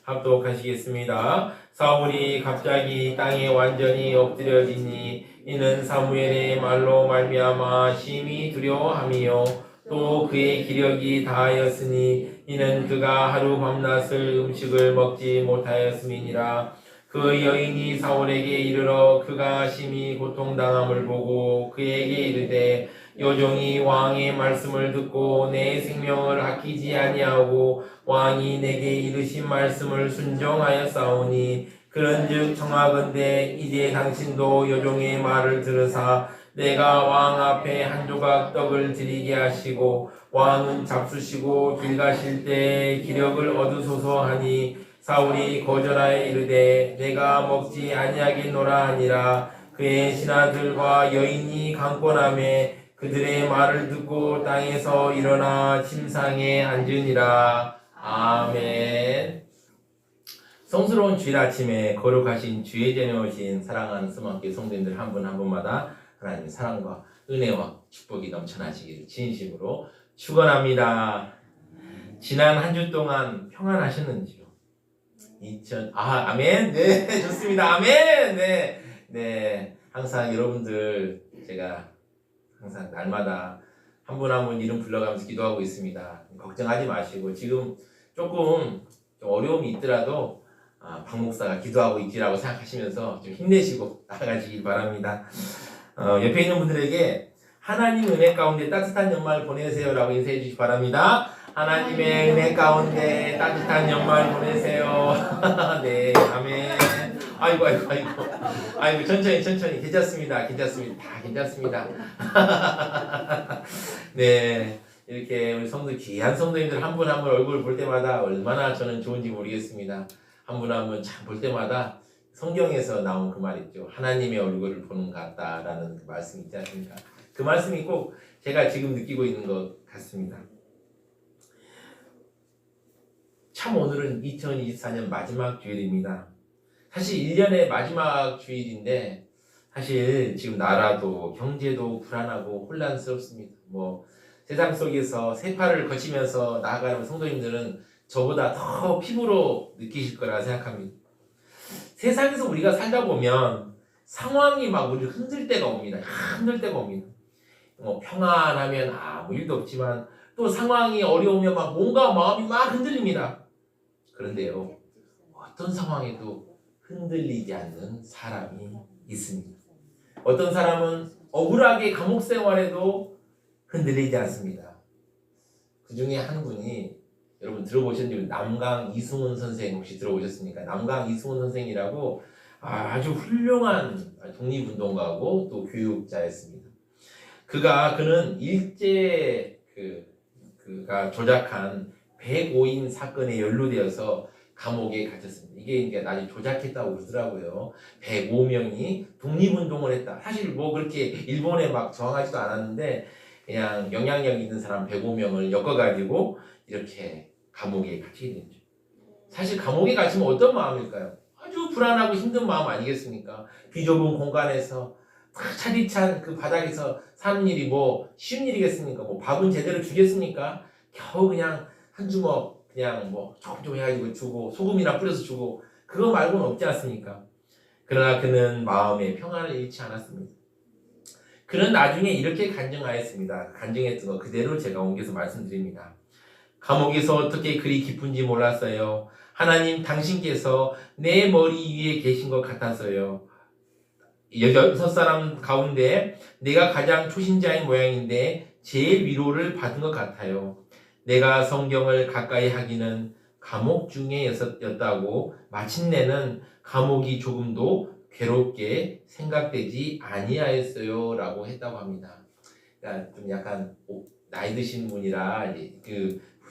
합독하시겠습니다. 사울이 갑자기 땅에 완전히 엎드려지니 이는 사무엘의 말로 말미암아 심히 두려워함이요 또 그의 기력이 다하였으니 이는 그가 하루 밤낮을 음식을 먹지 못하였음이니라. 그 여인이 사울에게 이르러 그가 심히 고통당함을 보고 그에게 이르되 여종이 왕의 말씀을 듣고 내 생명을 아끼지 아니하고 왕이 내게 이르신 말씀을 순종하였사오니 그런즉 청하건대 이제 당신도 여종의 말을 들으사 내가 왕 앞에 한 조각 떡을 드리게 하시고 왕은 잡수시고 길 가실 때 기력을 얻으소서 하니 사울이 거절하여 이르되 내가 먹지 아니하겠노라 하니라. 그의 신하들과 여인이 강권하매 그들의 말을 듣고 땅에서 일어나 침상에 앉으니라. 아멘. 성스러운 주일 아침에 거룩하신 주의 전에 오신 사랑하는 스마트교회 성도님들 한 분 한 분마다 하나님의 사랑과 은혜와 축복이 넘쳐나시기를 진심으로 축원합니다. 지난 한 주 동안 평안하셨는지요? 아멘. 네, 좋습니다. 아멘. 네. 항상 여러분들 제가 항상 날마다 한 분 한 분 이름 불러가면서 기도하고 있습니다. 걱정하지 마시고 지금 조금 좀 어려움이 있더라도 박 목사가 기도하고 있지라고 생각하시면서 좀 힘내시고 나아가시길 바랍니다. 옆에 있는 분들에게 하나님 은혜 가운데 따뜻한 연말 보내세요라고 인사해 주시기 바랍니다. 하나님의 은혜 가운데 따뜻한 연말 보내세요. 네, 아멘. 아이고, 천천히. 괜찮습니다. 다 괜찮습니다. 네, 이렇게 우리 성도, 귀한 성도님들 한 분 한 분 얼굴 볼 때마다 얼마나 저는 좋은지 모르겠습니다. 한 분 한 분 참 볼 때마다 성경에서 나온 그 말 있죠. 하나님의 얼굴을 보는 것 같다라는 그 말씀 있지 않습니까? 그 말씀이 꼭 제가 지금 느끼고 있는 것 같습니다. 참 오늘은 2024년 마지막 주일입니다. 사실 1년의 마지막 주일인데 사실 지금 나라도 경제도 불안하고 혼란스럽습니다. 세상 속에서 세파를 거치면서 나아가는 성도님들은 저보다 더 피부로 느끼실 거라 생각합니다. 세상에서 우리가 살다 보면 상황이 막 우리를 흔들 때가 옵니다. 평안하면 아무 일도 없지만 또 상황이 어려우면 막 뭔가 마음이 막 흔들립니다. 그런데요, 어떤 상황에도 흔들리지 않는 사람이 있습니다. 어떤 사람은 억울하게 감옥 생활에도 흔들리지 않습니다. 그 중에 한 분이 여러분 들어보셨는지 남강 이승훈 선생 혹시 들어보셨습니까? 남강 이승훈 선생이라고 아주 훌륭한 독립운동가고 또 교육자였습니다. 그는 일제 그가 조작한 105인 사건에 연루되어서 감옥에 갇혔습니다. 이게 이제 나중에 조작했다고 그러더라고요. 105명이 독립운동을 했다. 사실 그렇게 일본에 막 저항하지도 않았는데 그냥 영향력 있는 사람 105명을 엮어가지고 이렇게 감옥에 갇히게 됐죠. 사실 감옥에 갇히면 어떤 마음일까요? 아주 불안하고 힘든 마음 아니겠습니까? 비좁은 공간에서 차디찬 그 바닥에서 사는 일이 쉬운 일이겠습니까? 밥은 제대로 주겠습니까? 겨우 그냥 한 주먹 그냥 조금 해가지고 주고 소금이나 뿌려서 주고 그거 말고는 없지 않습니까? 그러나 그는 마음의 평안을 잃지 않았습니다. 그는 나중에 이렇게 간증하였습니다. 간증했던 거 그대로 제가 옮겨서 말씀드립니다. 감옥에서 어떻게 그리 기쁜지 몰랐어요. 하나님 당신께서 내 머리 위에 계신 것 같았어요. 6사람 가운데 내가 가장 초신자인 모양인데 제일 위로를 받은 것 같아요. 내가 성경을 가까이 하기는 감옥 중에였다고 마침내는 감옥이 조금도 괴롭게 생각되지 아니하였어요 라고 했다고 합니다. 그러니까 좀 약간 나이 드신 분이라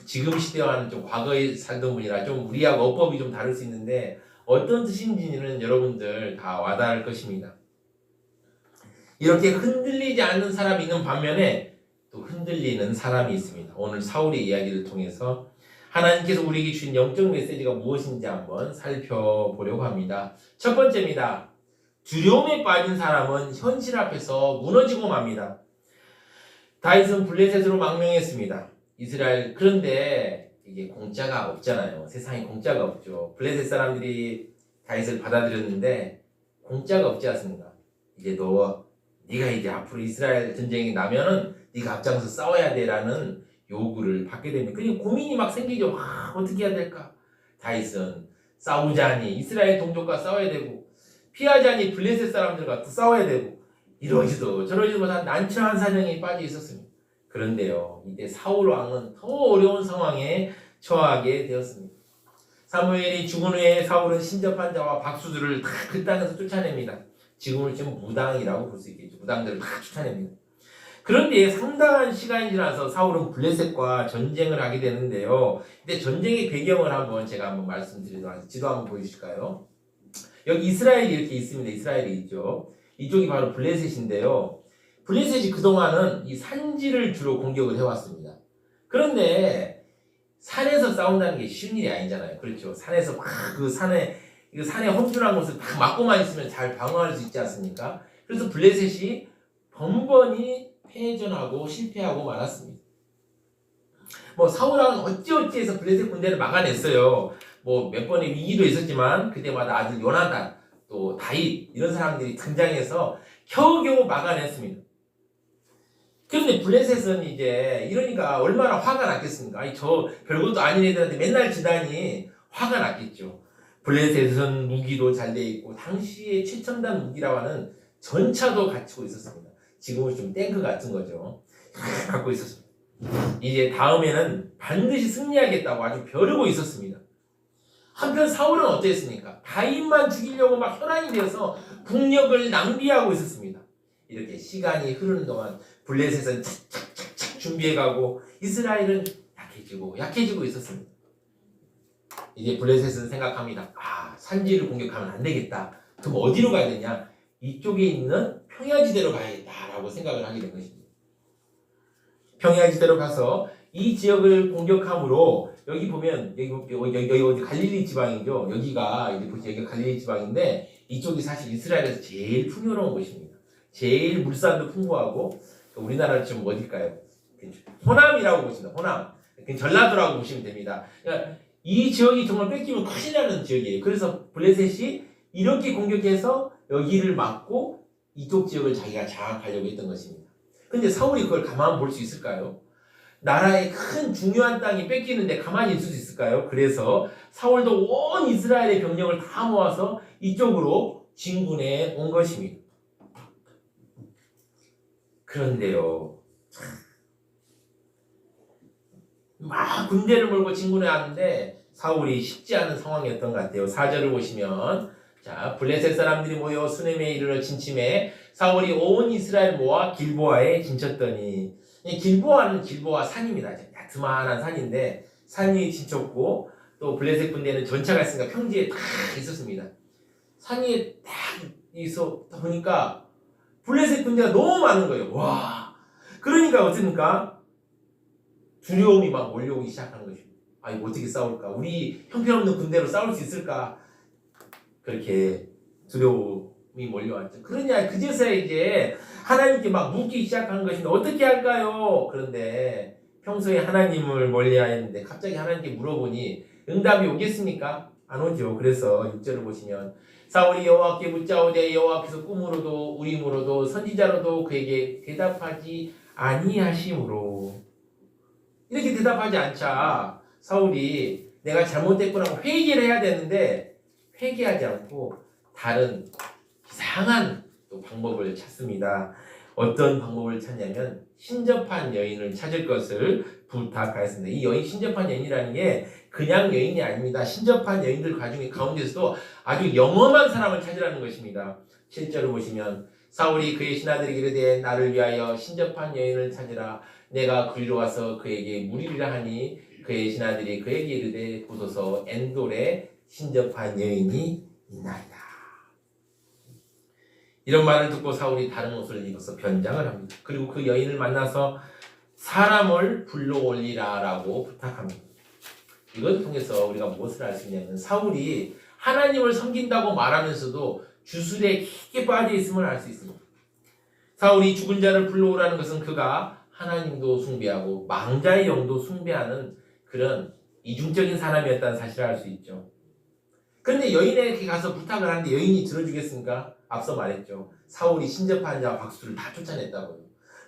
지금 시대와는 좀 과거에 살던 분이라 좀 우리하고 어법이 좀 다를 수 있는데 어떤 뜻인지는 여러분들 다 와닿을 것입니다. 이렇게 흔들리지 않는 사람이 있는 반면에 또 흔들리는 사람이 있습니다. 오늘 사울의 이야기를 통해서 하나님께서 우리에게 주신 영적 메시지가 무엇인지 한번 살펴보려고 합니다. 첫 번째입니다. 두려움에 빠진 사람은 현실 앞에서 무너지고 맙니다. 다윗은 블레셋으로 망명했습니다. 이스라엘 그런데 이게 공짜가 없잖아요. 세상에 공짜가 없죠. 블레셋 사람들이 다윗을 받아들였는데 공짜가 없지 않습니까? 이제 네가 이제 앞으로 이스라엘 전쟁이 나면은 네가 앞장서 싸워야 돼라는 요구를 받게 됩니다. 그리고 고민이 막 생기죠. 어떻게 해야 될까? 다윗은 싸우자니 이스라엘 동족과 싸워야 되고 피하자니 블레셋 사람들과 또 싸워야 되고 이러지도 저러지도 못한 난처한 사정에 빠져 있었습니다. 그런데요, 이때 사울 왕은 더 어려운 상황에 처하게 되었습니다. 사무엘이 죽은 후에 사울은 신접한 자와 박수들을 다 그 땅에서 쫓아냅니다. 지금을 좀 무당이라고 볼 수 있겠죠. 무당들을 다 쫓아냅니다. 그런데 상당한 시간이 지나서 사울은 블레셋과 전쟁을 하게 되는데요. 근데 전쟁의 배경을 제가 한번 말씀드리도록 하겠습니다. 지도 한번 보여주실까요? 여기 이스라엘이 이렇게 있습니다. 이스라엘이 있죠. 이쪽이 바로 블레셋인데요. 블레셋이 그동안은 이 산지를 주로 공격을 해왔습니다. 그런데 산에서 싸운다는 게 쉬운 일이 아니잖아요. 그렇죠. 산에서 막 그 산에 험준한 곳을 다 막고만 있으면 잘 방어할 수 있지 않습니까? 그래서 블레셋이 번번이 패전하고 실패하고 말았습니다. 사울왕은 어찌어찌해서 블레셋 군대를 막아냈어요. 몇 번의 위기도 있었지만 그때마다 아들 요나단 또 다윗 이런 사람들이 등장해서 겨우겨우 막아냈습니다. 그런데 블레셋은 이제 이러니까 얼마나 화가 났겠습니까? 저 별것도 아닌 애들한테 맨날 지다니 화가 났겠죠. 블레셋은 무기도 잘 돼 있고 당시에 최첨단 무기라고 하는 전차도 갖추고 있었습니다. 지금은 좀 탱크 같은 거죠. 갖고 있었습니다. 이제 다음에는 반드시 승리하겠다고 아주 벼르고 있었습니다. 한편 사울은 어땠습니까? 다윗만 죽이려고 막 혈안이 되어서 국력을 낭비하고 있었습니다. 이렇게 시간이 흐르는 동안 블레셋은 착착착착 준비해가고 이스라엘은 약해지고 있었습니다. 이제 블레셋은 생각합니다. 산지를 공격하면 안 되겠다. 그럼 어디로 가야 되냐? 이쪽에 있는 평야지대로 가야겠다라고 생각을 하게 된 것입니다. 평야지대로 가서 이 지역을 공격함으로 여기 보면 여기 갈릴리 지방이죠. 여기가 갈릴리 지방인데 이쪽이 사실 이스라엘에서 제일 풍요로운 곳입니다. 제일 물산도 풍부하고 우리나라는 지금 어딜까요? 호남이라고 보십니다. 호남. 전라도라고 보시면 됩니다. 그러니까 이 지역이 정말 뺏기면 큰일 나는 지역이에요. 그래서 블레셋이 이렇게 공격해서 여기를 막고 이쪽 지역을 자기가 장악하려고 했던 것입니다. 근데 사울이 그걸 가만 볼 수 있을까요? 나라의 큰 중요한 땅이 뺏기는데 가만히 있을 수 있을까요? 그래서 사울도 온 이스라엘의 병력을 다 모아서 이쪽으로 진군해 온 것입니다. 그런데요, 막 군대를 몰고 진군해 왔는데 사울이 쉽지 않은 상황이었던 것 같아요. 4절을 보시면 블레셋 사람들이 모여 수넴에 이르러 진침해 사울이 온 이스라엘 모아 길보아에 진쳤더니 길보아는 길보아 산입니다. 야트만한 산인데 산이 진쳤고 또 블레셋 군대는 전차가 있으니까 평지에 딱 있었습니다. 산이 딱 있어 보니까 블레셋 군대가 너무 많은 거예요. 와, 그러니까 어떻습니까? 두려움이 막 몰려오기 시작하는 것입니다. 이거 어떻게 싸울까? 우리 형편없는 군대로 싸울 수 있을까? 그렇게 두려움이 몰려왔죠. 그러냐, 그제서야 이제 하나님께 막 묻기 시작하는 것인데 어떻게 할까요? 그런데 평소에 하나님을 멀리하였는데 갑자기 하나님께 물어보니 응답이 오겠습니까? 안 오죠. 그래서 6절을 보시면 사울이 여호와께 묻자오되 여호와께서 꿈으로도 우림으로도 선지자로도 그에게 대답하지 아니하심으로 이렇게 대답하지 않자 사울이 내가 잘못됐구나 회개를 해야 되는데 회개하지 않고 다른 이상한 또 방법을 찾습니다. 어떤 방법을 찾냐면 신접한 여인을 찾을 것을 부탁하였습니다. 이 여인 신접한 여인이라는 게 그냥 여인이 아닙니다. 신접한 여인들 가운데서도 아주 영험한 사람을 찾으라는 것입니다. 7절을 보시면 사울이 그의 신하들에게 이르되 나를 위하여 신접한 여인을 찾으라. 내가 그리로 와서 그에게 물이리라 하니 그의 신하들이 그에게 이르되 보소서 엔돌에 신접한 여인이 있나이다. 이런 말을 듣고 사울이 다른 옷을 입어서 변장을 합니다. 그리고 그 여인을 만나서 사람을 불러올리라라고 부탁합니다. 이것을 통해서 우리가 무엇을 알 수 있냐면 사울이 하나님을 섬긴다고 말하면서도 주술에 깊게 빠져 있음을 알 수 있습니다. 사울이 죽은 자를 불러오라는 것은 그가 하나님도 숭배하고 망자의 영도 숭배하는 그런 이중적인 사람이었다는 사실을 알 수 있죠. 그런데 여인에게 가서 부탁을 하는데 여인이 들어주겠습니까? 앞서 말했죠. 사울이 신접한 자와 박수를 다 쫓아냈다고요.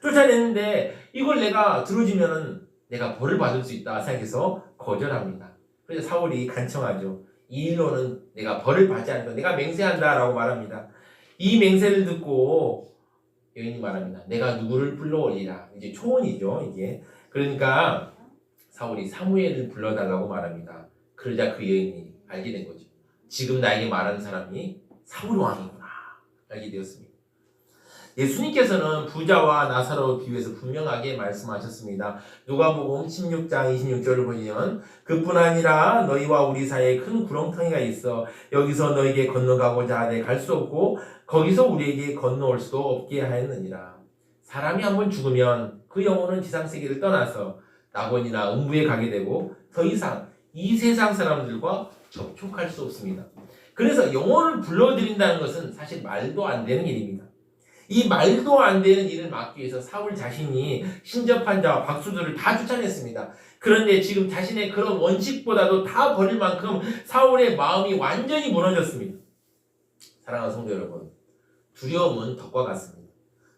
쫓아냈는데 이걸 내가 들어주면 내가 벌을 받을 수 있다 생각해서 거절합니다. 그래서 사울이 간청하죠. 이 일로는 내가 벌을 받지 않고 내가 맹세한다라고 말합니다. 이 맹세를 듣고 여인이 말합니다. 내가 누구를 불러올리라. 이제 초혼이죠, 이게. 그러니까 사울이 사무엘을 불러달라고 말합니다. 그러자 그 여인이 알게 된 거죠. 지금 나에게 말하는 사람이 사울 왕이구나 알게 되었습니다. 예수님께서는 부자와 나사로를 비유해서 분명하게 말씀하셨습니다. 누가복음 16장 26절을 보면 그뿐 아니라 너희와 우리 사이에 큰 구렁텅이가 있어 여기서 너에게 건너가고자 하되 갈 수 없고 거기서 우리에게 건너올 수도 없게 하였느니라. 사람이 한번 죽으면 그 영혼은 지상세계를 떠나서 낙원이나 음부에 가게 되고 더 이상 이 세상 사람들과 접촉할 수 없습니다. 그래서 영혼을 불러들인다는 것은 사실 말도 안 되는 일입니다. 이 말도 안 되는 일을 막기 위해서 사울 자신이 신접한 자와 박수들을 다 쫓아냈습니다. 그런데 지금 자신의 그런 원칙보다도 다 버릴 만큼 사울의 마음이 완전히 무너졌습니다. 사랑하는 성도 여러분, 두려움은 덫과 같습니다.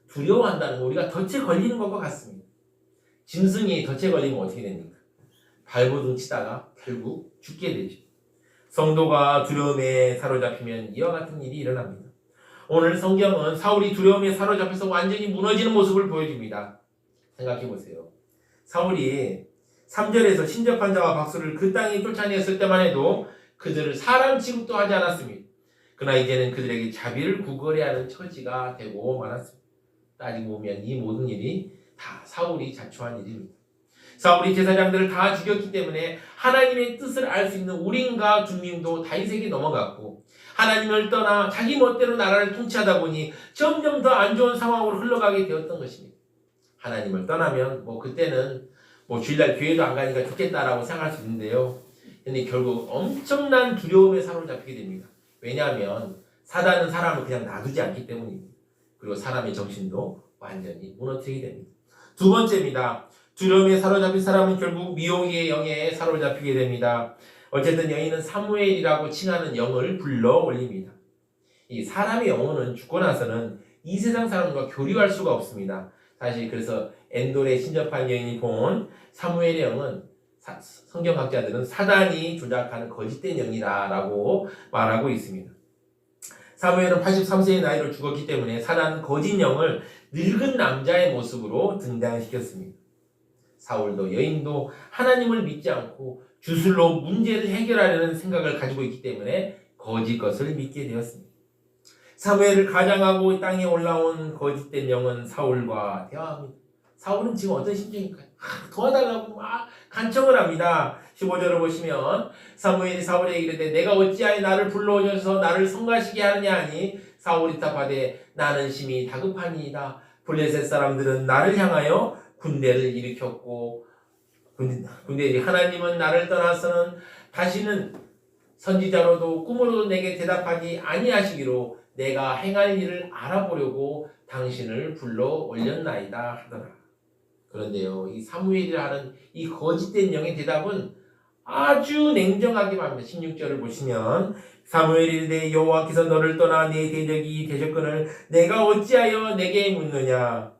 두려워한다는 건 우리가 덫에 걸리는 것과 같습니다. 짐승이 덫에 걸리면 어떻게 됩니까? 발버둥 치다가 결국 죽게 되죠. 성도가 두려움에 사로잡히면 이와 같은 일이 일어납니다. 오늘 성경은 사울이 두려움에 사로잡혀서 완전히 무너지는 모습을 보여줍니다. 생각해 보세요. 사울이 3절에서 신접한 자와 박수를 그 땅에 쫓아냈을 때만 해도 그들을 사람 취급도 하지 않았습니다. 그러나 이제는 그들에게 자비를 구걸해야 하는 처지가 되고 말았습니다. 따지고 보면 이 모든 일이 다 사울이 자초한 일입니다. 사울이 제사장들을 다 죽였기 때문에 하나님의 뜻을 알 수 있는 우림과 둠밈도 다윗에게 넘어갔고 하나님을 떠나 자기 멋대로 나라를 통치하다 보니 점점 더 안 좋은 상황으로 흘러가게 되었던 것입니다. 하나님을 떠나면 그때는 주일날 교회도 안 가니까 좋겠다라고 생각할 수 있는데요. 근데 결국 엄청난 두려움에 사로잡히게 됩니다. 왜냐하면 사단은 사람을 그냥 놔두지 않기 때문입니다. 그리고 사람의 정신도 완전히 무너뜨리게 됩니다. 두 번째입니다. 두려움에 사로잡힌 사람은 결국 미혹의 영에 사로잡히게 됩니다. 어쨌든 여인은 사무엘이라고 칭하는 영을 불러 올립니다. 이 사람의 영혼은 죽고 나서는 이 세상 사람과 교류할 수가 없습니다. 사실 그래서 엔돌에 신접한 여인이 본 사무엘의 영은 성경학자들은 사단이 조작하는 거짓된 영이라고 말하고 있습니다. 사무엘은 83세의 나이로 죽었기 때문에 사단은 거짓 영을 늙은 남자의 모습으로 등장시켰습니다. 사울도 여인도 하나님을 믿지 않고 주술로 문제를 해결하려는 생각을 가지고 있기 때문에 거짓 것을 믿게 되었습니다. 사무엘을 가장하고 땅에 올라온 거짓된 영은 사울과 대화합니다. 사울은 지금 어떤 심정일까요? 도와달라고 막 간청을 합니다. 15절을 보시면 사무엘이 사울에게 이르되 내가 어찌하여 나를 불러오셔서 나를 성가시게 하느냐 하니 사울이 답하되 나는 심히 다급하니이다. 블레셋 사람들은 나를 향하여 군대를 일으켰고 군대들이 하나님은 나를 떠나서는 다시는 선지자로도 꿈으로도 내게 대답하지 아니하시기로 내가 행할 일을 알아보려고 당신을 불러 올렸나이다 하더라. 그런데요, 이 사무엘이라 하는 이 거짓된 영의 대답은 아주 냉정하게 말합니다. 16절을 보시면 사무엘이 이르되 여호와께서 너를 떠나 내 대적이 되셨거늘 내가 어찌하여 내게 묻느냐.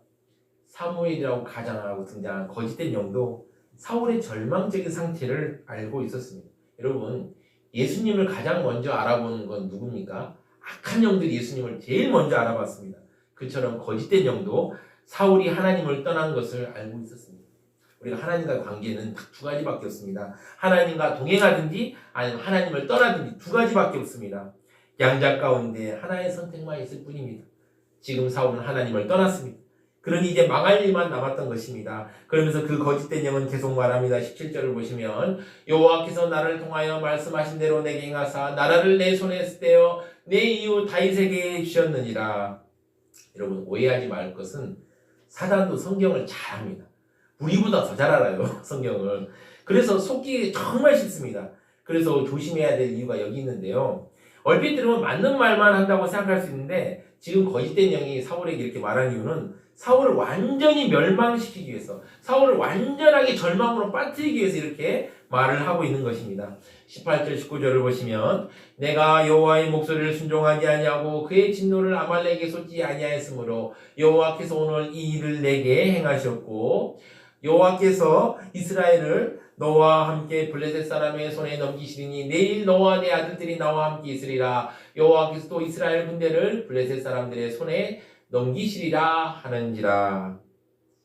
사무엘이라고 가장하고 등장한 거짓된 영도 사울의 절망적인 상태를 알고 있었습니다. 여러분, 예수님을 가장 먼저 알아보는 건 누굽니까? 악한 영들이 예수님을 제일 먼저 알아봤습니다. 그처럼 거짓된 영도 사울이 하나님을 떠난 것을 알고 있었습니다. 우리가 하나님과의 관계는 딱 두 가지밖에 없습니다. 하나님과 동행하든지 아니면 하나님을 떠나든지 두 가지밖에 없습니다. 양자 가운데 하나의 선택만 있을 뿐입니다. 지금 사울은 하나님을 떠났습니다. 그러니 이제 망할 일만 남았던 것입니다. 그러면서 그 거짓된 영은 계속 말합니다. 17절을 보시면 여호와께서 나를 통하여 말씀하신 대로 내게 행하사 나라를 내 손에 떼어 내 이웃 다윗에게 주셨느니라. 여러분, 오해하지 말 것은 사단도 성경을 잘합니다. 우리보다 더 잘 알아요, 성경을. 그래서 속기 정말 쉽습니다. 그래서 조심해야 될 이유가 여기 있는데요. 얼핏 들으면 맞는 말만 한다고 생각할 수 있는데 지금 거짓된 영이 사울에게 이렇게 말한 이유는 사울을 완전히 멸망시키기 위해서, 사울을 완전하게 절망으로 빠뜨리기 위해서 이렇게 말을 하고 있는 것입니다. 18절 19절을 보시면 내가 여호와의 목소리를 순종하지 아니하고 그의 진노를 아말렉에게 쏟지 아니하였으므로 여호와께서 오늘 이 일을 내게 행하셨고 여호와께서 이스라엘을 너와 함께 블레셋 사람의 손에 넘기시리니 내일 너와 내 아들들이 나와 함께 있으리라. 여호와께서 또 이스라엘 군대를 블레셋 사람들의 손에 넘기시리라 하는지라.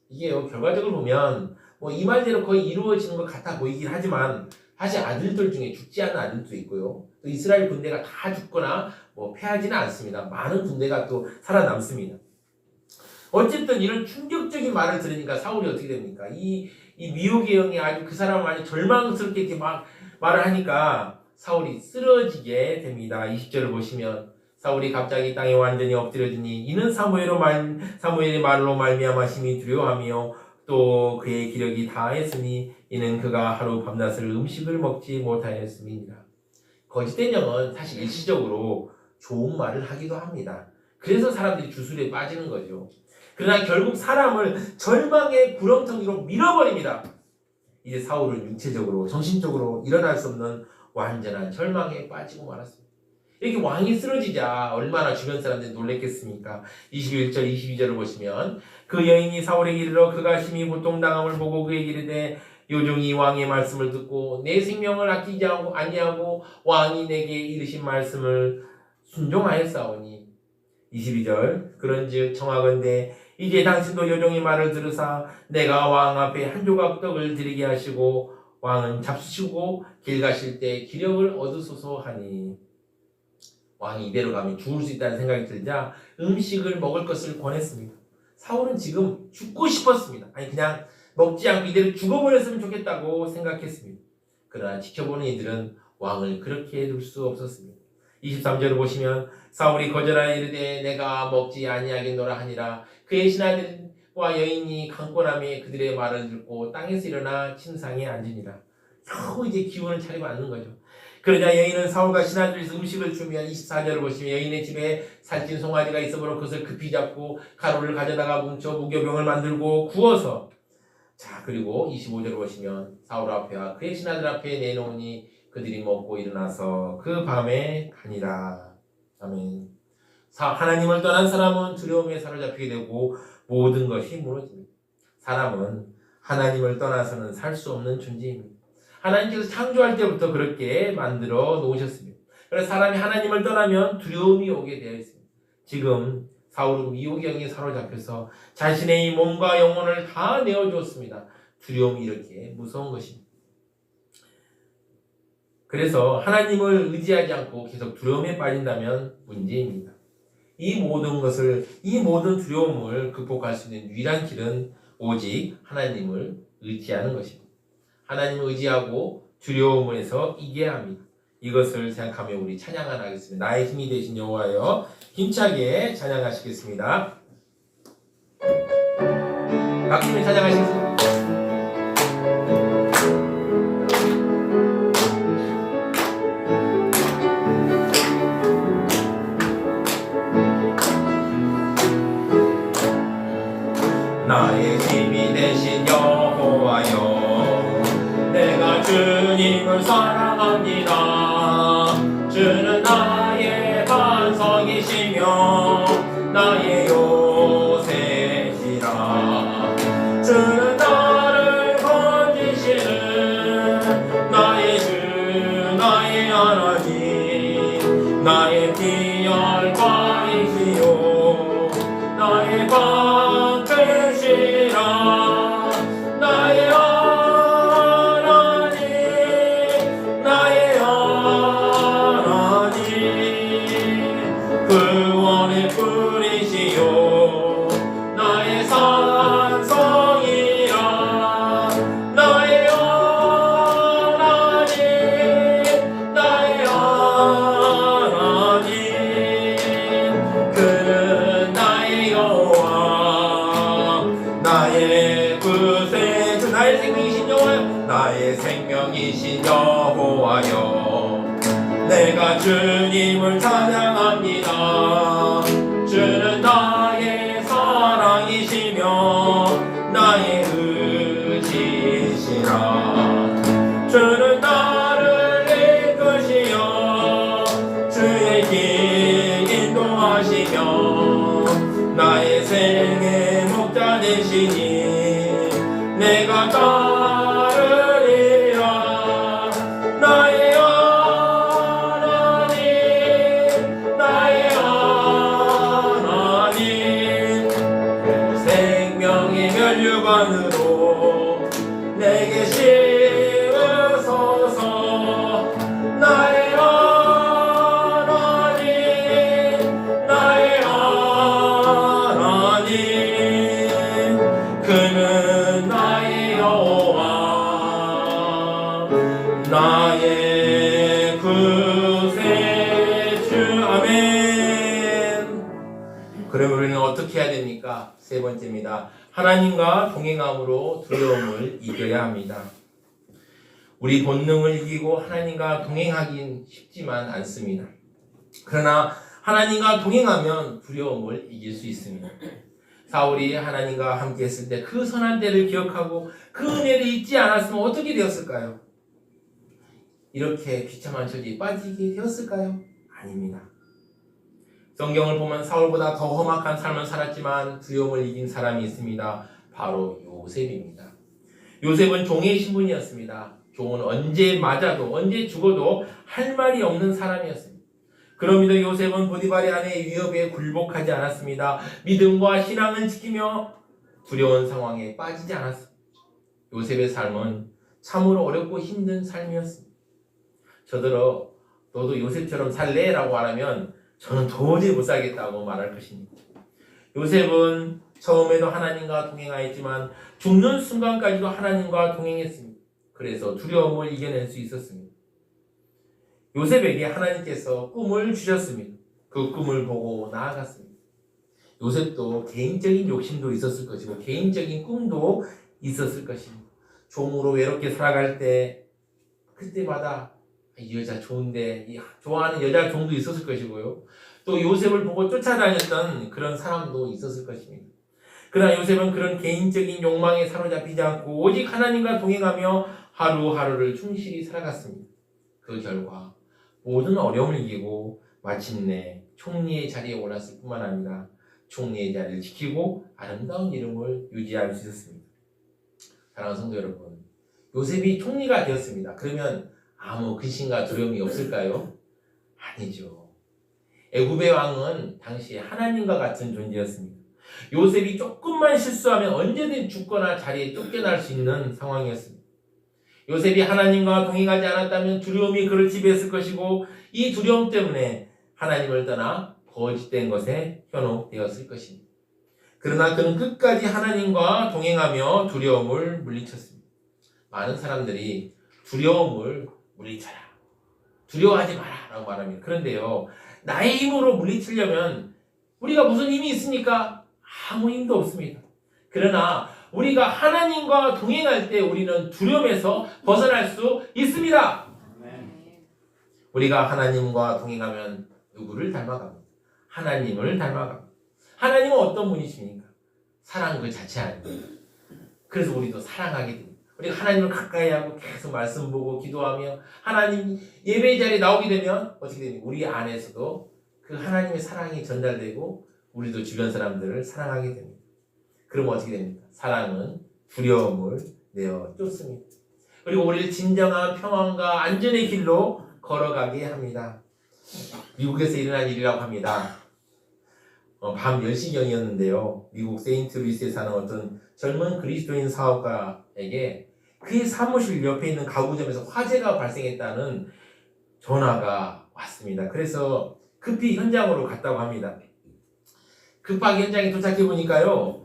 이게요, 결과적으로 보면 이 말대로 거의 이루어지는 것 같아 보이긴 하지만 사실 아들들 중에 죽지 않은 아들도 있고요. 또 이스라엘 군대가 다 죽거나 패하지는 않습니다. 많은 군대가 또 살아남습니다. 어쨌든 이런 충격적인 말을 들으니까 사울이 어떻게 됩니까? 이 미혹의 영이 아주 그 사람을 아주 절망스럽게 이렇게 막 말을 하니까 사울이 쓰러지게 됩니다. 20절을 보시면 사울이 갑자기 땅에 완전히 엎드려지니 이는 사무엘의 말로 말미암아 심히 두려워하며 또 그의 기력이 다했으니 이는 그가 하루 밤낮을 음식을 먹지 못하였음이니라. 거짓된 영은 사실 일시적으로 좋은 말을 하기도 합니다. 그래서 사람들이 주술에 빠지는 거죠. 그러나 결국 사람을 절망의 구렁텅이로 밀어버립니다. 이제 사울은 육체적으로 정신적으로 일어날 수 없는 완전한 절망에 빠지고 말았습니다. 이렇게 왕이 쓰러지자 얼마나 주변 사람들이 놀랬겠습니까? 21절 22절을 보시면 그 여인이 사울에게 이르러 그가 심히 고통당함을 보고 그에게 이르되 요종이 왕의 말씀을 듣고 내 생명을 아끼지 아니하고 왕이 내게 이르신 말씀을 순종하였사오니 22절 그런즉 청하건대 이제 당신도 요종의 말을 들으사 내가 왕 앞에 한 조각 떡을 드리게 하시고 왕은 잡수시고 길 가실 때 기력을 얻으소서 하니. 왕이 이대로 가면 죽을 수 있다는 생각이 들자 음식을 먹을 것을 권했습니다. 사울은 지금 죽고 싶었습니다. 아니 그냥 먹지 않고 이대로 죽어버렸으면 좋겠다고 생각했습니다. 그러나 지켜보는 이들은 왕을 그렇게 둘 수 없었습니다. 23절을 보시면 사울이 거절하여 이르되 내가 먹지 아니하겠노라 하니라. 그의 신하들과 여인이 강권함에 그들의 말을 듣고 땅에서 일어나 침상에 앉으니라. 겨우 이제 기운을 차리고 앉는 거죠. 그러자 여인은 사울과 신하들에서 음식을 주면 24절을 보시면 여인의 집에 살찐 송아지가 있으므로 그것을 급히 잡고 가루를 가져다가 뭉쳐 무교병을 만들고 구워서 그리고 25절을 보시면 사울 앞에와 그의 신하들 앞에 내놓으니 그들이 먹고 일어나서 그 밤에 가니라. 아멘. 하나님을 떠난 사람은 두려움에 사로잡히게 되고 모든 것이 무너집니다. 사람은 하나님을 떠나서는 살 수 없는 존재입니다. 하나님께서 창조할 때부터 그렇게 만들어 놓으셨습니다. 그래서 사람이 하나님을 떠나면 두려움이 오게 되어 있습니다. 지금 사울은 미혹영에 사로잡혀서 자신의 이 몸과 영혼을 다 내어주었습니다. 두려움이 이렇게 무서운 것입니다. 그래서 하나님을 의지하지 않고 계속 두려움에 빠진다면 문제입니다. 이 모든 두려움을 극복할 수 있는 유일한 길은 오직 하나님을 의지하는 것입니다. 하나님을 의지하고 두려움에서 이겨야 합니다. 이것을 생각하며 우리 찬양 하나 하겠습니다. 나의 힘이 되신 여호와여, 힘차게 찬양하시겠습니다. 박수를 찬양하시겠습니다. 나의 힘이 되신 여호와여, 내가 주님을 사랑합니다. 주는 나의 반석이시며 나의 요새시라. 주는 나를 건지시는 나의 주, 나의 하나님, 나의 피할바이시요 나의 방 되시라. 나의 구원의 뿌리시요 나의 산성이라. 나의 하나님, 나의 하나님, 그는 나의 여호와, 나의 구세주, 나의 생명이신 여호와여, 나의 생명이신 여호와여, 내가 주님을 찬양합니다. 주는 나의 사랑이시 주시며 나의 생의 목자 되시니 내가 따르리라. 나의 하나님 나의 하나님 생명의 멸류관으로 내게 씌우소서. 나의 하나님 나의 하나님 그는 나의 여호와 나의 구세주. 아멘. 그럼 우리는 어떻게 해야 됩니까? 세 번째입니다. 하나님과 동행함으로 두려움을 이겨야 합니다. 우리 본능을 이기고 하나님과 동행하긴 쉽지만 않습니다. 그러나 하나님과 동행하면 두려움을 이길 수 있습니다. 사울이 하나님과 함께 했을 때 그 선한 때를 기억하고 그 은혜를 잊지 않았으면 어떻게 되었을까요? 이렇게 비참한 처지에 빠지게 되었을까요? 아닙니다. 성경을 보면 사울보다 더 험악한 삶을 살았지만 두려움을 이긴 사람이 있습니다. 바로 요셉입니다. 요셉은 종의 신분이었습니다. 종은 언제 맞아도 언제 죽어도 할 말이 없는 사람이었습니다. 그럼에도 요셉은 보디발의 아내의 위협에 굴복하지 않았습니다. 믿음과 신앙을 지키며 두려운 상황에 빠지지 않았습니다. 요셉의 삶은 참으로 어렵고 힘든 삶이었습니다. 저더러 너도 요셉처럼 살래? 라고 말하면 저는 도저히 못 살겠다고 말할 것입니다. 요셉은 처음에도 하나님과 동행하였지만 죽는 순간까지도 하나님과 동행했습니다. 그래서 두려움을 이겨낼 수 있었습니다. 요셉에게 하나님께서 꿈을 주셨습니다. 그 꿈을 보고 나아갔습니다. 요셉도 개인적인 욕심도 있었을 것이고 개인적인 꿈도 있었을 것입니다. 종으로 외롭게 살아갈 때 그때마다 이 여자 좋은데 좋아하는 여자 종도 있었을 것이고요. 또 요셉을 보고 쫓아다녔던 그런 사람도 있었을 것입니다. 그러나 요셉은 그런 개인적인 욕망에 사로잡히지 않고 오직 하나님과 동행하며 하루하루를 충실히 살아갔습니다. 그 결과 모든 어려움을 이기고 마침내 총리의 자리에 올랐을 뿐만 아니라 총리의 자리를 지키고 아름다운 이름을 유지할 수 있었습니다. 사랑하는 성도 여러분, 요셉이 총리가 되었습니다. 그러면 아무 근심과 두려움이 없을까요? 아니죠. 애굽의 왕은 당시에 하나님과 같은 존재였습니다. 요셉이 조금만 실수하면 언제든 죽거나 자리에 쫓겨날 수 있는 상황이었습니다. 요셉이 하나님과 동행하지 않았다면 두려움이 그를 지배했을 것이고 이 두려움 때문에 하나님을 떠나 거짓된 것에 현혹되었을 것입니다. 그러나 그는 끝까지 하나님과 동행하며 두려움을 물리쳤습니다. 많은 사람들이 두려움을 물리쳐라, 두려워하지 마라 라고 말합니다. 그런데요, 나의 힘으로 물리치려면 우리가 무슨 힘이 있습니까? 아무 힘도 없습니다. 그러나 우리가 하나님과 동행할 때 우리는 두려움에서 벗어날 수 있습니다. 우리가 하나님과 동행하면 누구를 닮아갑니다? 하나님을 닮아갑니다. 하나님은 어떤 분이십니까? 사랑 그 자체 아닙니까? 그래서 우리도 사랑하게 됩니다. 우리가 하나님을 가까이 하고 계속 말씀 보고 기도하며 하나님 예배 자리에 나오게 되면 어떻게 됩니까? 우리 안에서도 그 하나님의 사랑이 전달되고 우리도 주변 사람들을 사랑하게 됩니다. 그럼 어떻게 됩니까? 사랑은 두려움을 내어 쫓습니다. 그리고 우리를 진정한 평안과 안전의 길로 걸어가게 합니다. 미국에서 일어난 일이라고 합니다. 밤 10시경이었는데요. 미국 세인트루이스에 사는 어떤 젊은 그리스도인 사업가에게 그의 사무실 옆에 있는 가구점에서 화재가 발생했다는 전화가 왔습니다. 그래서 급히 현장으로 갔다고 합니다. 급하게 현장에 도착해 보니까요,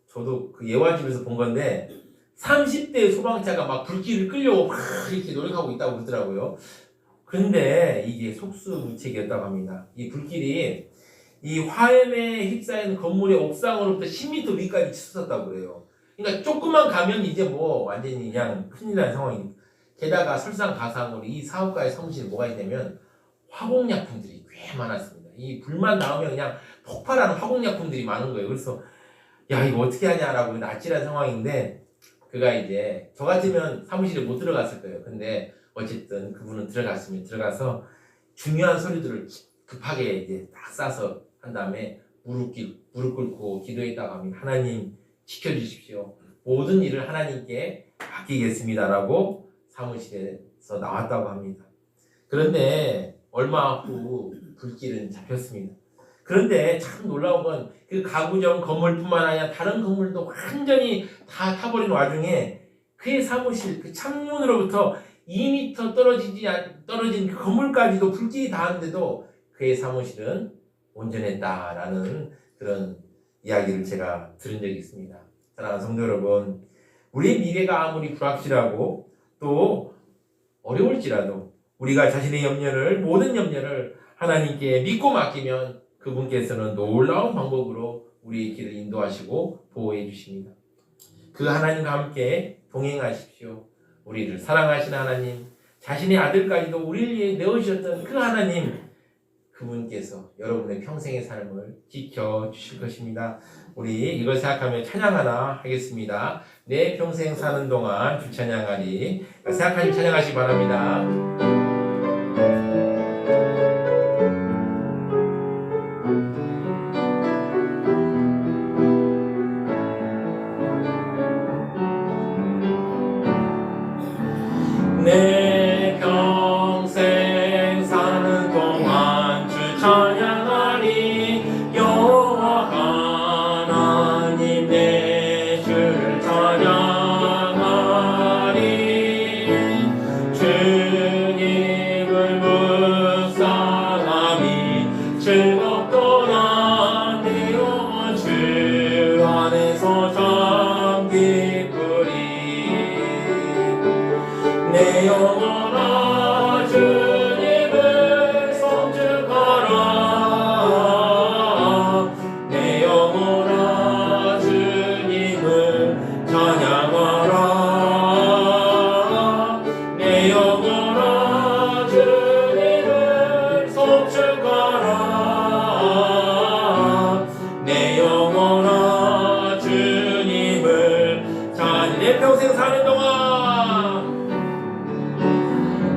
저도 그 예화집에서 본 건데 30대 소방차가 막 불길을 끌려고 막 이렇게 노력하고 있다고 그러더라고요. 그런데 이게 속수무책이었다고 합니다. 이 불길이 이 화염에 휩싸인 건물의 옥상으로부터 10m 위까지 치솟았다고 그래요. 그러니까 조금만 가면 이제 뭐 완전히 그냥 큰일 난 상황입니다. 게다가 설상가상으로 이 사업가의 사무실에 뭐가 있냐면 화공약품들이 꽤 많았습니다. 이 불만 나오면 그냥 폭발하는 화공약품들이 많은 거예요. 그래서 야, 이거 어떻게 하냐라고 아찔한 상황인데, 그가 이제 저 같으면 사무실에 못 들어갔을 거예요. 근데 어쨌든 그분은 들어갔습니다. 들어가서 중요한 서류들을 급하게 이제 딱 싸서 한 다음에 무릎 꿇고 기도했다고 합니다. 하나님 지켜주십시오. 모든 일을 하나님께 맡기겠습니다라고 사무실에서 나왔다고 합니다. 그런데 얼마 후 불길은 잡혔습니다. 그런데 참 놀라운 건 그 가구점 건물뿐만 아니라 다른 건물도 완전히 다 타버린 와중에 그의 사무실 그 창문으로부터 2m 떨어진 그 건물까지도 불길이 닿았는데도 그의 사무실은 온전했다라는 그런 이야기를 제가 들은 적이 있습니다. 사랑하는 성도 여러분, 우리의 미래가 아무리 불확실하고 또 어려울지라도 우리가 자신의 모든 염려를 하나님께 믿고 맡기면 그분께서는 놀라운 방법으로 우리의 길을 인도하시고 보호해 주십니다. 그 하나님과 함께 동행하십시오. 우리를 사랑하시는 하나님, 자신의 아들까지도 우리를 위해 내어주셨던 그 하나님, 그분께서 여러분의 평생의 삶을 지켜주실 것입니다. 우리 이걸 생각하며 찬양하나 하겠습니다. 내 평생 사는 동안 주 찬양하리. 생각하시고 찬양하시기 바랍니다. 내 평생 사는 동안 주 찬양하리. 여호와 하나님 내 주를 찬양하리. 주님을 묵상함이 즐겁도다. 내 영혼 주 안에서 참 기쁘리. 내 영혼아 주님을 송축하라. 내 영혼아 주님을 찬양하라. 내 영혼아 주님을 송축하라. 내 영혼아 주님을 내 평생 사는 동안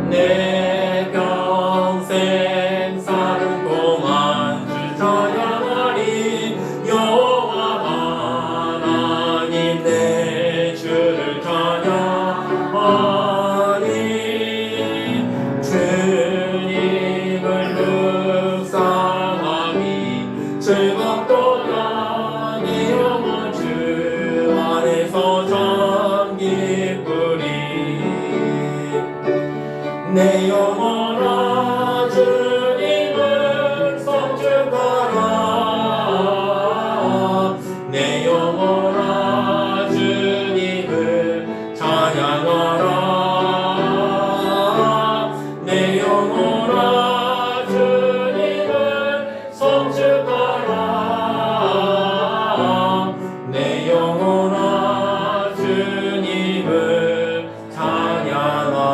내 평생 사는 동안 주 찬양하리. 여호와 하나님 내 주를 찬양하리. 주님을 묵상함이 즐겁도다. 내 영혼 주 안에서 참 기쁘리. 내 영혼아 주님을 송축하라. 내 영혼아 주님을 찬양하라. 내 영혼아 주님을 송축하라. 내 영혼아 주님을 찬양하라.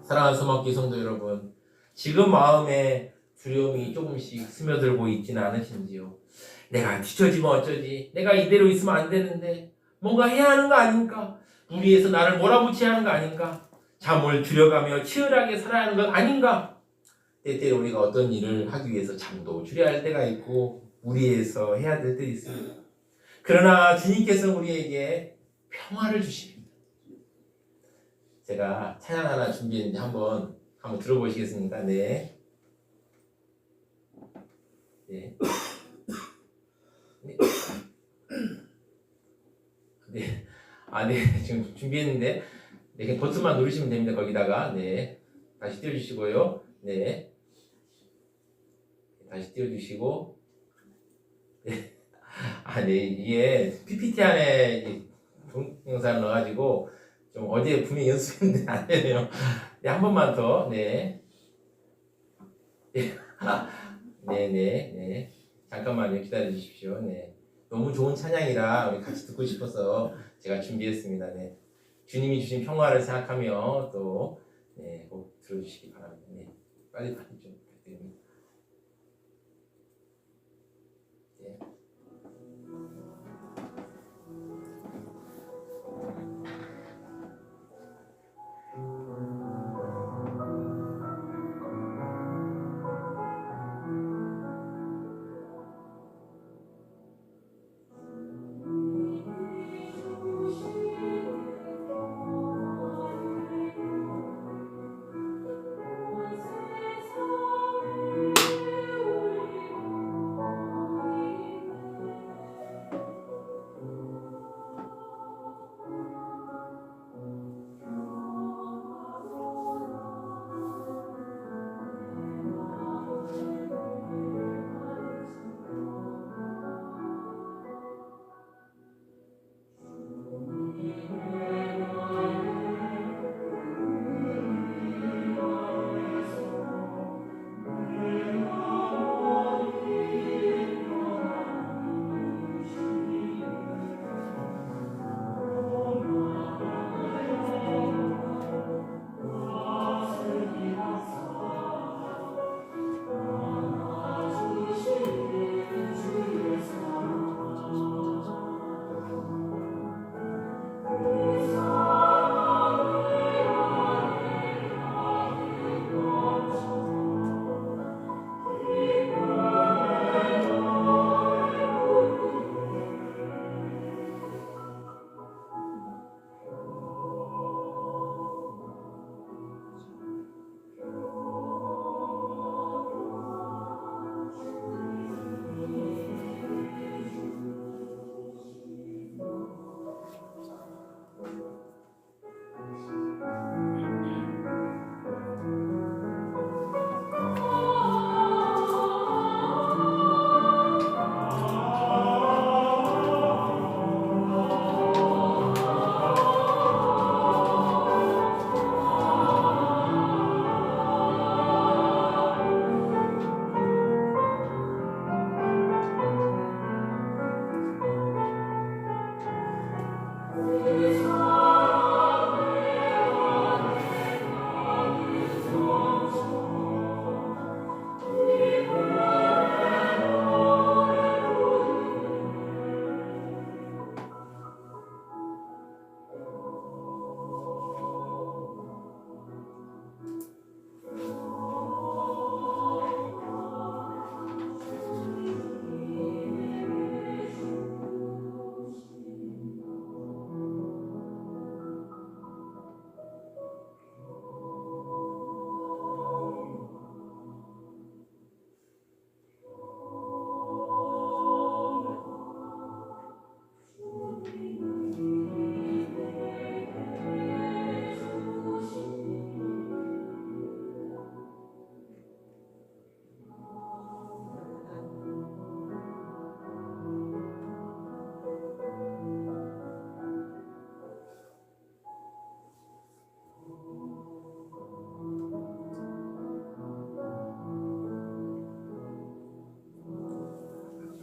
사랑하는 소망기 성도 여러분, 지금 마음에 두려움이 조금씩 스며들고 있지는 않으신지요? 내가 뒤처지면 어쩌지? 내가 이대로 있으면 안 되는데 뭔가 해야 하는 거 아닌가? 무리해서 나를 몰아붙여야 하는 거 아닌가? 잠을 줄여가며 치열하게 살아야 하는 것 아닌가? 때때로 우리가 어떤 일을 하기 위해서 잠도 줄여야 할 때가 있고 무리해서 해야 될 때도 있습니다. 그러나 주님께서 우리에게 평화를 주십니다. 제가 찬양 하나 준비했는데 한번 들어보시겠습니까? 네. 네. 네. 네. 지금 준비했는데, 네. 그냥 버튼만 누르시면 됩니다. 거기다가. 네. 다시 띄워주시고요. 네. 다시 띄워주시고. 네. 네. 이게 PPT 안에 동영상을 넣어가지고, 좀 어제 분명히 연습했는데 안 되네요. 네, 한 번만 더. 네. 네. 네. 잠깐만요. 기다려 주십시오. 네. 너무 좋은 찬양이라 우리 같이 듣고 싶어서 제가 준비했습니다. 네. 주님이 주신 평화를 생각하며 또 네, 꼭 들어주시기 바랍니다. 네. 빨리 좀 부탁드립니다. 네.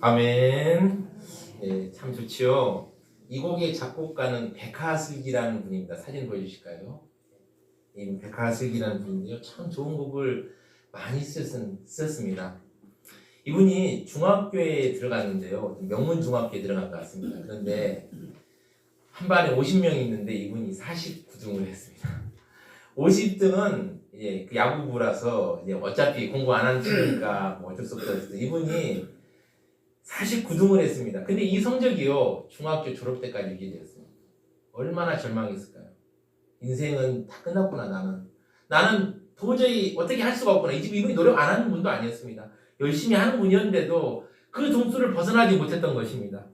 아멘. 네, 참 좋지요. 이 곡의 작곡가는 백하슬기라는 분입니다. 사진 보여주실까요? 이 백하슬기라는 분인데요. 참 좋은 곡을 많이 썼습니다. 이분이 중학교에 들어갔는데요. 명문 중학교에 들어간 것 같습니다. 그런데 한 반에 50명이 있는데 이분이 49등을 했습니다. 50등은 이제 그 야구부라서 이제 어차피 공부 안 하는 친구니까 뭐 어쩔 수 없어서 이분이 49등을 했습니다. 근데 이 성적이요 중학교 졸업 때까지 유지되었습니다. 얼마나 절망했을까요? 인생은 다 끝났구나. 나는 도저히 어떻게 할 수가 없구나. 이 집 이분이 노력 안 하는 분도 아니었습니다. 열심히 하는 분이었는데도 그 점수를 벗어나지 못했던 것입니다.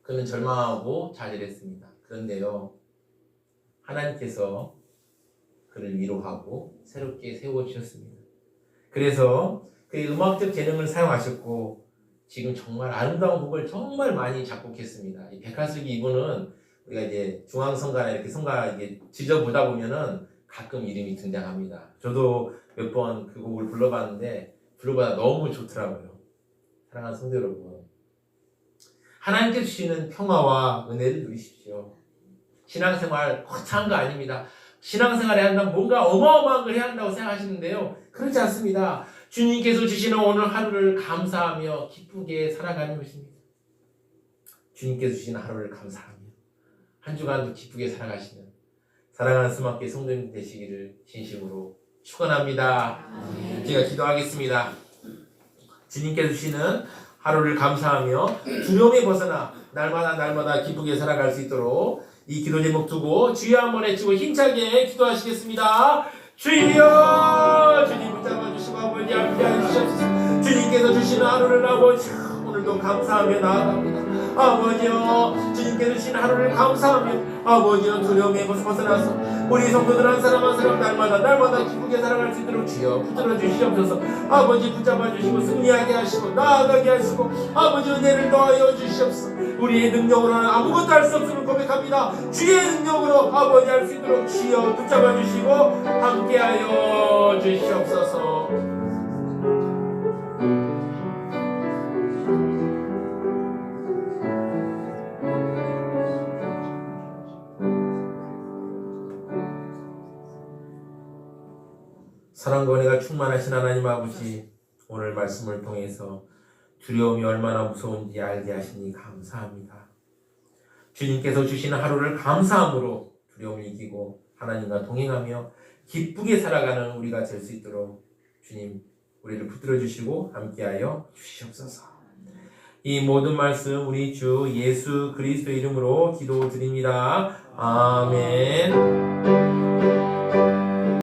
그는 절망하고 좌절했습니다. 그런데요 하나님께서 그를 위로하고 새롭게 세워주셨습니다. 그래서 그의 음악적 재능을 사용하셨고 지금 정말 아름다운 곡을 정말 많이 작곡했습니다. 이 백하슬기 이분은 우리가 이제 중앙성가나 이렇게 성가 이게 지져보다 보면은 가끔 이름이 등장합니다. 저도 몇 번 그 곡을 불러봤는데 불러보다 너무 좋더라고요. 사랑하는 성도 여러분, 하나님께서 주시는 평화와 은혜를 누리십시오. 신앙생활 거창한 거 아닙니다. 신앙생활을 해야 한다면 뭔가 어마어마한 걸 해야 한다고 생각하시는데요. 그렇지 않습니다. 주님께서 주시는 오늘 하루를 감사하며 기쁘게 살아가는 것입니다. 주님께서 주시는 하루를 감사하며 한 주간도 기쁘게 살아가시는 사랑하는 스마트의 성도님 되시기를 진심으로 축원합니다. 제가 기도하겠습니다. 주님께서 주시는 하루를 감사하며 두려움에 벗어나 날마다 기쁘게 살아갈 수 있도록 이 기도 제목 두고 주여 한번 외치고 힘차게 기도하시겠습니다. 주여! 주님 붙잡아 주시고 아버지 함께하여 주시옵소서. 주님께서 주시는 하루를 아버지 오늘도 감사하며 나아갑니다. 아버지여, 주님께서 주신 하루를 감사하며 아버지여 두려움에 벗어나서 우리 성도들 한 사람 한 사람 날마다 기쁘게 살아갈 수 있도록 주여 붙들어 주시옵소서. 아버지 붙잡아 주시고 승리하게 하시고 나아가게 하시고 아버지 은혜를 더하여 주시옵소서. 우리의 능력으로는 아무것도 할 수 없음을 고백합니다. 주의 능력으로 아버지 할 수 있도록 주여 붙잡아 주시고 함께하여 주시옵소서. 사랑과 은혜가 충만하신 하나님 아버지, 오늘 말씀을 통해서 두려움이 얼마나 무서운지 알게 하시니 감사합니다. 주님께서 주시는 하루를 감사함으로 두려움을 이기고 하나님과 동행하며 기쁘게 살아가는 우리가 될 수 있도록 주님 우리를 붙들어 주시고 함께하여 주시옵소서. 이 모든 말씀 우리 주 예수 그리스도 이름으로 기도드립니다. 아멘.